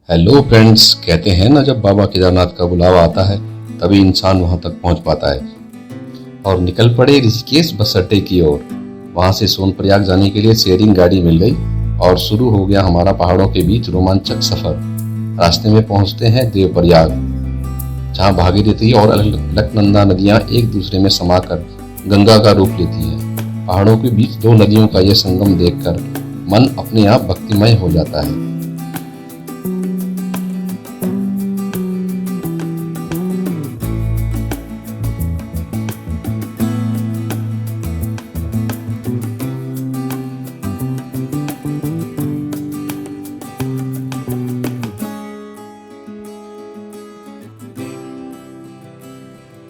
Hello friends, कहते हैं ना जब बाबा केदारनाथ का बुलावा आता है तभी इंसान वहां तक पहुंच पाता है। और निकल पड़े ऋषिकेश बस अड्डे की ओर। वहां से सोनप्रयाग जाने के लिए शेयरिंग गाड़ी मिल गई और शुरू हो गया हमारा पहाड़ों के बीच रोमांचक सफर। रास्ते में पहुंचते हैं देवप्रयाग, जहां भागीरथी और अलकनंदा नदियां एक दूसरे में समाकर गंगा का रूप लेती हैं। पहाड़ों के बीच दो नदियों का यह संगम देखकर मन अपने आप भक्तिमय हो जाता है।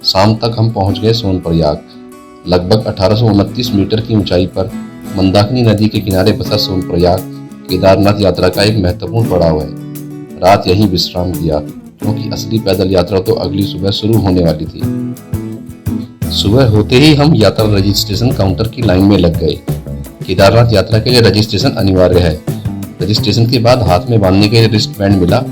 शाम तक हम पहुंच गए सोनप्रयाग। लगभग 1829 मीटर की ऊंचाई पर मंदाकिनी नदी के किनारे बसा सोनप्रयाग केदारनाथ यात्रा का एक महत्वपूर्ण पड़ाव है। रात यहीं विश्राम किया क्योंकि असली पैदल यात्रा तो अगली सुबह शुरू होने वाली थी। सुबह होते ही हम यात्रा रजिस्ट्रेशन काउंटर की लाइन में लग गए। केदारनाथ यात्रा के लिए रजिस्ट्रेशन अनिवार्य है। रजिस्ट्रेशन के बाद हाथ में बांधने के लिए रिस्ट बैंड मिला।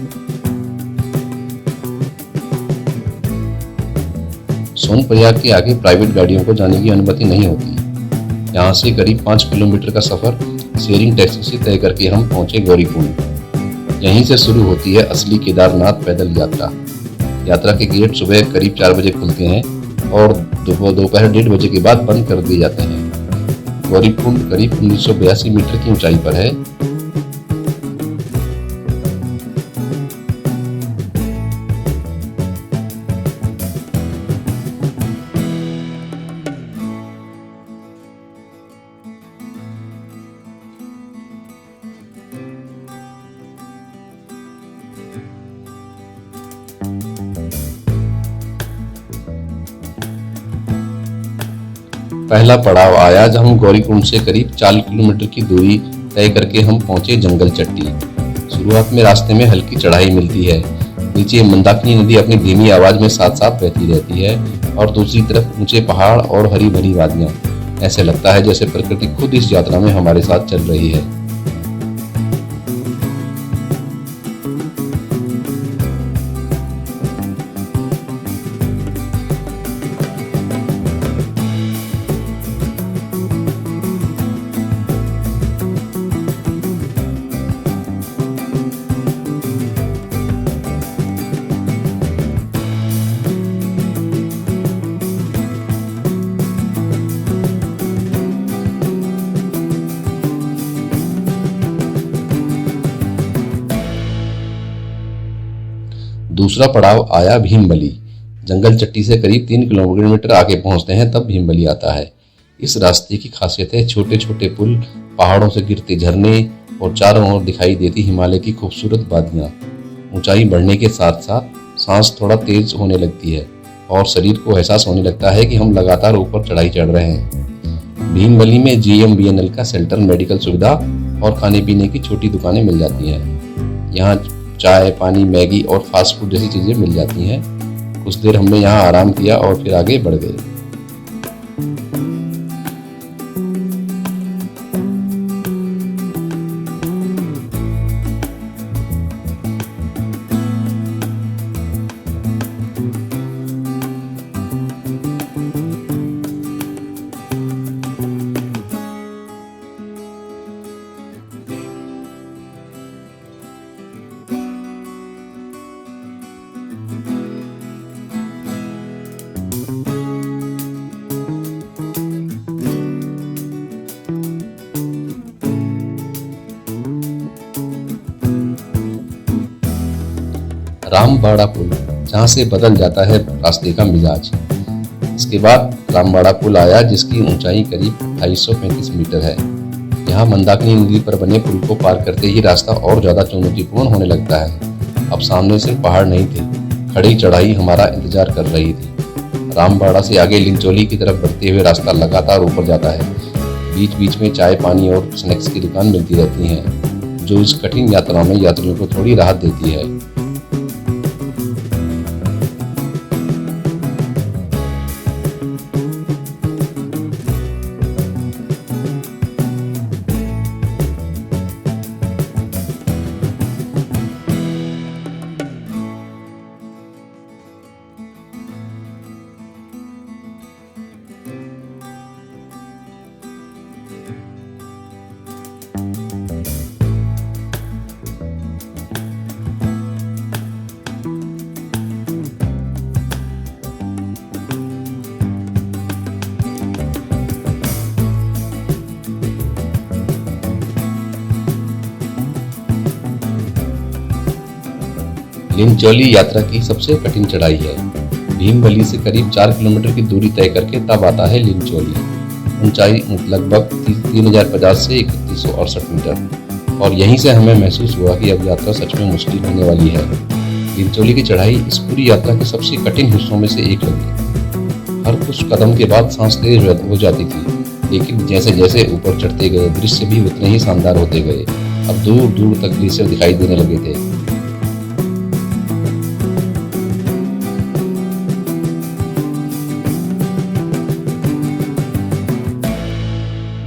सोनप्रयाग के आगे प्राइवेट गाड़ियों को जाने की अनुमति नहीं होती। यहाँ से करीब 5 किलोमीटर का सफर शेयरिंग टैक्सी से तय करके हम पहुंचे गौरीकुंड। यहीं से शुरू होती है असली केदारनाथ पैदल यात्रा। यात्रा के गेट सुबह करीब 4 बजे खुलते हैं और दोपहर 1:30 बजे के बाद बंद कर दिए जाते हैं। गौरीकुंड करीब 1982 मीटर की ऊंचाई पर है। पहला पड़ाव आया जब हम गौरीकुंड से करीब 4 किलोमीटर की दूरी तय करके हम पहुंचे जंगल चट्टी। शुरुआत में रास्ते में हल्की चढ़ाई मिलती है। नीचे मंदाकिनी नदी अपनी धीमी आवाज में साथ साथ बहती रहती है और दूसरी तरफ ऊंचे पहाड़ और हरी भरी वादियां। ऐसे लगता है जैसे प्रकृति खुद इस यात्रा में हमारे साथ चल रही है। दूसरा पड़ाव आया भीमबली। जंगल चट्टी से करीब 3 किलोमीटर आगे पहुंचते हैं तब भीमबली आता है। इस रास्ते की खासियत है छोटे छोटे पुल, पहाड़ों से गिरते झरने और चारों ओर दिखाई देती हिमालय की खूबसूरत वादियां। ऊंचाई बढ़ने के साथ साथ सांस थोड़ा तेज होने लगती है और शरीर को एहसास होने लगता है कि हम लगातार ऊपर चढ़ाई चढ़ रहे हैं। भीमबली में GMBNL का सेंटर, मेडिकल सुविधा और खाने पीने की छोटी दुकानें मिल जाती हैं। यहाँ चाय, पानी, मैगी और फास्ट फूड जैसी चीजें मिल जाती हैं। कुछ देर हमने यहाँ आराम किया और फिर आगे बढ़ गए। रामबाड़ा पुल, जहाँ से बदल जाता है रास्ते का मिजाज। इसके बाद रामबाड़ा पुल आया जिसकी ऊंचाई करीब 235 मीटर है। यहाँ मंदाकिनी नदी पर बने पुल को पार करते ही रास्ता और ज्यादा चुनौतीपूर्ण होने लगता है। अब सामने सिर्फ पहाड़ नहीं थे, खड़ी चढ़ाई हमारा इंतजार कर रही थी। रामबाड़ा से आगे लिंचोली की तरफ बढ़ते हुए रास्ता लगातार ऊपर जाता है। बीच बीच में चाय, पानी और स्नैक्स की दुकान मिलती रहती हैं, जो इस कठिन यात्रा में यात्रियों को थोड़ी राहत देती है। लिंचौली यात्रा की सबसे कठिन चढ़ाई है। भीमबली से करीब 4 किलोमीटर की दूरी तय करके तब आता है लिंचौली। ऊंचाई लगभग 3050 से 3168 मीटर, और यहीं से हमें महसूस हुआ कि अब यात्रा सच में मुश्किल होने वाली है। लिंचौली की चढ़ाई इस पूरी यात्रा के सबसे कठिन हिस्सों में से एक लगी। हर कुछ कदम के बाद सांस तेज हो जाती थी, लेकिन जैसे जैसे ऊपर चढ़ते गए दृश्य भी उतने ही शानदार होते गए। अब दूर दूर तक ग्लेशियर दिखाई देने लगे थे।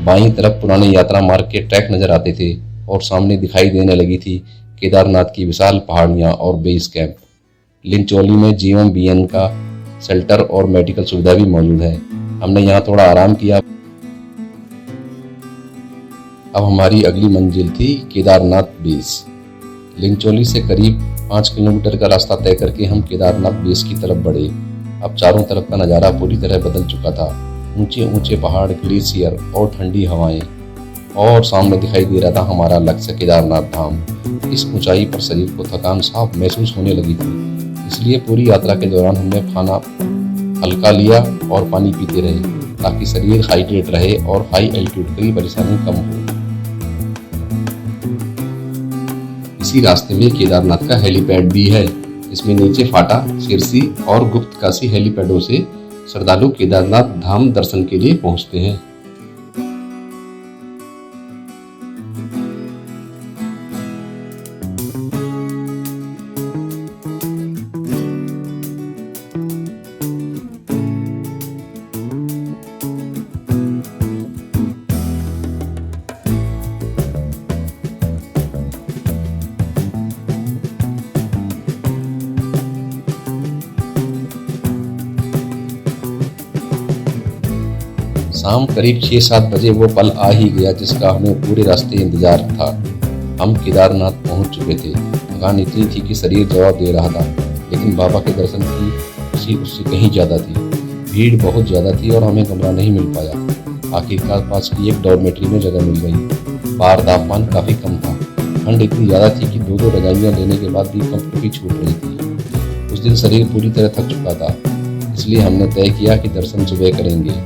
बाईं तरफ पुराने यात्रा मार्ग के ट्रैक नजर आते थे और सामने दिखाई देने लगी थी केदारनाथ की विशाल पहाड़ियां और बेस कैंप। लिंचौली में GMBN का शेल्टर और मेडिकल सुविधा भी मौजूद है। हमने यहाँ थोड़ा आराम किया। अब हमारी अगली मंजिल थी केदारनाथ बेस। लिंचौली से करीब 5 किलोमीटर का रास्ता तय करके हम केदारनाथ बेस की तरफ बढ़े। अब चारों तरफ का नज़ारा पूरी तरह बदल चुका था। ऊंचे ऊंचे पहाड़, ग्लेशियर और ठंडी हवाएं, और सामने दिखाई दे रहा था हमारा लक्ष्य केदारनाथ धाम। इस ऊंचाई पर शरीर को थकान साफ महसूस होने लगी थी, इसलिए पूरी यात्रा के दौरान हमने खाना हल्का लिया और पानी पीते रहे ताकि शरीर हाइड्रेट रहे और हाई एल्टीट्यूड की परेशानी कम हो। इसी रास्ते में केदारनाथ का हेलीपैड भी है। इसमें नीचे फाटा, सिरसी और गुप्तकाशी हेलीपैडों से श्रद्धालु केदारनाथ धाम दर्शन के लिए पहुंचते हैं। शाम करीब 6-7 बजे वो पल आ ही गया जिसका हमें पूरे रास्ते इंतजार था। हम केदारनाथ पहुंच चुके थे। थकान इतनी थी कि शरीर जवाब दे रहा था, लेकिन बाबा के दर्शन की खुशी उससे कहीं ज़्यादा थी। भीड़ बहुत ज़्यादा थी और हमें कमरा नहीं मिल पाया। आखिरकार पास की एक डॉर्मेट्री में जगह मिल गई। बाहर तापमान काफ़ी कम था। ठंड इतनी ज़्यादा थी कि 2-2 रजाइयाँ लेने के बाद भी कंपन भी छूट रही थी। उस दिन शरीर पूरी तरह थक चुका था, इसलिए हमने तय किया कि दर्शन सुबह करेंगे।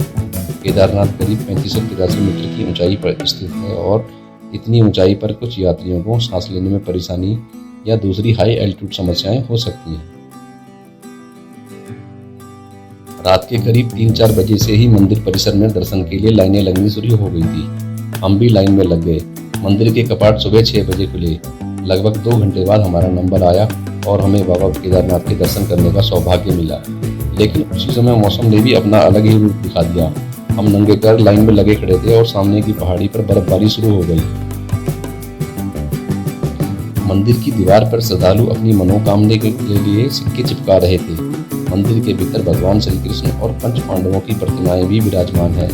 केदारनाथ करीब 3583 मीटर की ऊंचाई पर स्थित है और इतनी ऊंचाई पर कुछ यात्रियों को सांस लेने में परेशानी या दूसरी हाई एल्टीट्यूड समस्याएं हो सकती हैं। रात के करीब 3-4 बजे से ही मंदिर परिसर में दर्शन के लिए लाइनें लगनी शुरू हो गई थी। हम भी लाइन में लग गए। मंदिर के कपाट सुबह 6 बजे खुले। लगभग 2 घंटे बाद हमारा नंबर आया और हमें बाबा केदारनाथ के दर्शन करने का सौभाग्य मिला। लेकिन उसी समय मौसम ने भी अपना अलग ही रूप दिखा दिया। हम नंगे पैर लाइन में लगे खड़े थे और सामने की पहाड़ी पर बर्फबारी शुरू हो गई। मंदिर की दीवार पर श्रद्धालु अपनी मनोकामना के लिए सिक्के चिपका रहे थे। मंदिर के भीतर भगवान श्री कृष्ण और पंच पांडवों की प्रतिमाएं भी विराजमान हैं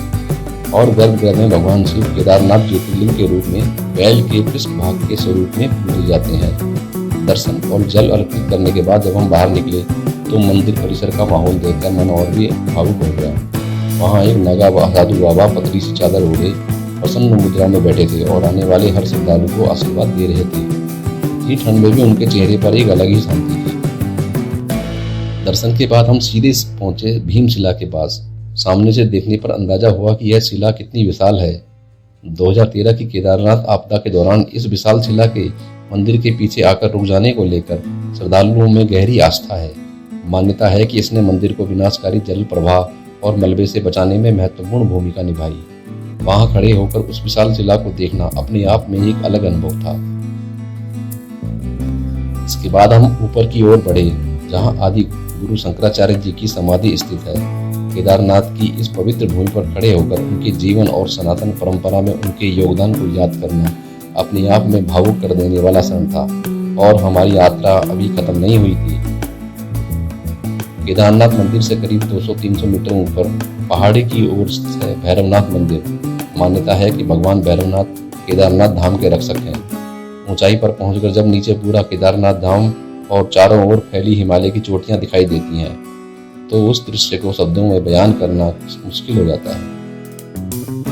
और गर्भगृह में भगवान शिव केदारनाथ ज्योतिर्लिंग के रूप में बैल के पृष्ठभाग के स्वरूप में पूजे जाते हैं। दर्शन और जल अर्पित करने के बाद जब हम बाहर निकले तो मंदिर परिसर का माहौल देखकर मन और भी भावुक हो गया। वहाँ एक नागा साधु बाबा पतली सी चादर ओढ़े प्रसन्न मुद्रा में बैठे थे और आने वाले हर श्रद्धालु को आशीर्वाद दे रहे थे। इतनी ठंड में भी उनके चेहरे पर एक अलग ही शांति थी। दर्शन के बाद हम सीधे पहुंचे भीमशिला के पास। सामने से देखने पर अंदाजा हुआ कि यह शिला कितनी विशाल है। 2013 की केदारनाथ आपदा के दौरान इस विशाल शिला के मंदिर के पीछे आकर रुक जाने को लेकर श्रद्धालुओं में गहरी आस्था है। मान्यता है कि इसने मंदिर को विनाशकारी जल प्रवाह और मलबे से बचाने में महत्वपूर्ण भूमिका निभाई। वहां खड़े होकर उस विशाल शिला को देखना अपने आप में एक अलग अनुभव था। इसके बाद हम ऊपर की ओर बढ़े, जहां आदि गुरु शंकराचार्य जी की समाधि स्थित है। केदारनाथ की इस पवित्र भूमि पर खड़े होकर उनके जीवन और सनातन परंपरा में उनके योगदान को याद करना अपने आप में भावुक कर देने वाला क्षण था। और हमारी यात्रा अभी खत्म नहीं हुई थी। केदारनाथ मंदिर से करीब 200-300 मीटर ऊपर पहाड़ी की ओर है भैरवनाथ मंदिर। मान्यता है कि भगवान भैरवनाथ केदारनाथ धाम के रक्षक हैं। ऊंचाई पर पहुंचकर जब नीचे पूरा केदारनाथ धाम और चारों ओर फैली हिमालय की चोटियां दिखाई देती हैं तो उस दृश्य को शब्दों में बयान करना मुश्किल हो जाता है।